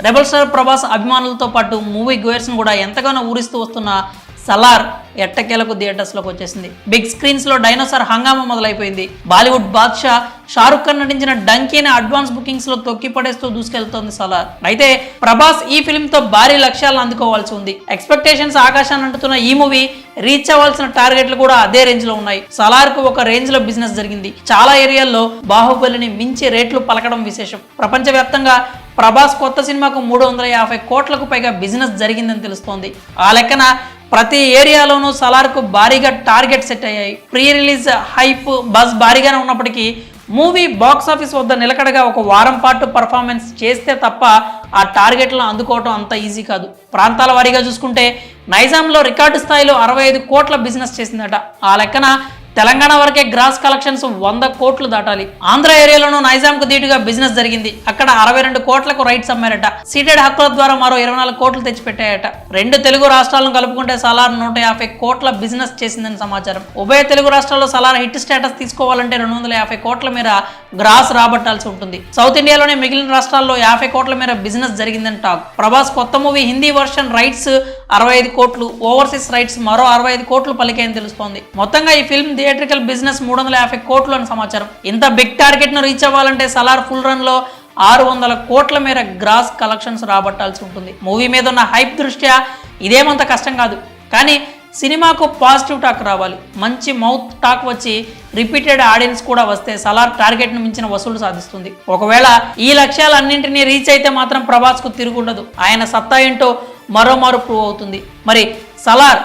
Rebel star Prabhas అభిమానులతో పాటు movie goers కూడా ఎంతగానో ఊరిస్తూ వస్తున్న సలార్ ఎట్టకేలకు థియేటర్స్లోకి వచ్చేసింది. బిగ్ స్క్రీన్స్లో డైనోసార్ హంగామా మొదలైపోయింది. బాలీవుడ్ బాద్షా షారుఖ్ ఖాన్ నటించిన డంకీని అడ్వాన్స్ బుకింగ్స్లో తొక్కి పడేస్తూ దూసుకెళ్తోంది సలార్. అయితే ప్రభాస్ ఈ ఫిల్మ్తో భారీ లక్ష్యాలను అందుకోవాల్సి ఉంది. ఎక్స్పెక్టేషన్స్ ఆకాశాన్ని అంటున్న ఈ మూవీ రీచ్ అవ్వాల్సిన టార్గెట్లు కూడా అదే రేంజ్లో ఉన్నాయి. సలార్కు ఒక రేంజ్లో బిజినెస్ జరిగింది. చాలా ఏరియాల్లో బాహుబలిని మించి రేట్లు పలకడం విశేషం. ప్రపంచవ్యాప్తంగా ప్రభాస్ కొత్త సినిమాకు 350 కోట్లకు పైగా బిజినెస్ జరిగిందని తెలుస్తోంది. ఆ లెక్కన ప్రతి ఏరియాలోనూ సలార్కు భారీగా టార్గెట్ సెట్ అయ్యాయి. ప్రీ రిలీజ్ హైప్ బజ్ భారీగానే ఉన్నప్పటికీ మూవీ బాక్స్ ఆఫీస్ వద్ద నిలకడగా ఒక వారం పాటు పర్ఫార్మెన్స్ చేస్తే తప్ప ఆ టార్గెట్లను అందుకోవడం అంత ఈజీ కాదు. ప్రాంతాల వారీగా చూసుకుంటే నైజాంలో రికార్డు స్థాయిలో 65 కోట్ల బిజినెస్ చేసిందట. ఆ లెక్కన తెలంగాణ వరకే గ్రాస్ కలెక్షన్స్ 100 కోట్లు దాటాలి. ఆంధ్ర ఏరియాలోనూ నైజాంకు ధీటుగా బిజినెస్ జరిగింది. అక్కడ 62 కోట్లకు రైట్స్ అమ్మారట. సీటెడ్ హక్కుల ద్వారా మరో 24 కోట్లు తెచ్చిపెట్టాయట. 2 తెలుగు రాష్ట్రాలను కలుపుకుంటే సలార్ 150 కోట్ల బిజినెస్ చేసిందని సమాచారం. ఉభయ తెలుగు రాష్ట్రాల్లో సలార్ హిట్ స్టేటస్ తీసుకోవాలంటే 250 కోట్ల మేర గ్రాస్ రాబట్టాల్సి ఉంటుంది. సౌత్ ఇండియాలోనే మిగిలిన రాష్ట్రాల్లో 50 కోట్ల మేర బిజినెస్ జరిగిందని టాక్. ప్రభాస్ కొత్త మూవీ హిందీ వర్షన్ రైట్స్ 65 కోట్లు, ఓవర్సీస్ రైట్స్ మరో 65 కోట్లు పలికాయని తెలుస్తోంది. మొత్తంగా ఈ ఫిల్మ్ థియేట్రికల్ బిజినెస్ 350 కోట్లు అని సమాచారం. ఇంత బిగ్ టార్గెట్ ను రీచ్ అవ్వాలంటే సలార్ ఫుల్ రన్ లో 600 కోట్ల మేర గ్రాస్ కలెక్షన్స్ రాబట్టాల్సి ఉంటుంది. మూవీ మీద ఉన్న హైప్ దృష్ట్యా ఇదేమంత కష్టం కాదు. కానీ సినిమాకు పాజిటివ్ టాక్ రావాలి, మంచి మౌత్ టాక్ వచ్చి రిపీటెడ్ ఆడియన్స్ కూడా వస్తే సలార్ టార్గెట్ ను మించిన వసూలు సాధిస్తుంది. ఒకవేళ ఈ లక్ష్యాలన్నింటినీ రీచ్ అయితే మాత్రం ప్రభాస్ కు తిరుగుండదు. ఆయన సత్తా ఏంటో మరోమారు ప్రూవ్ అవుతుంది. మరి సలార్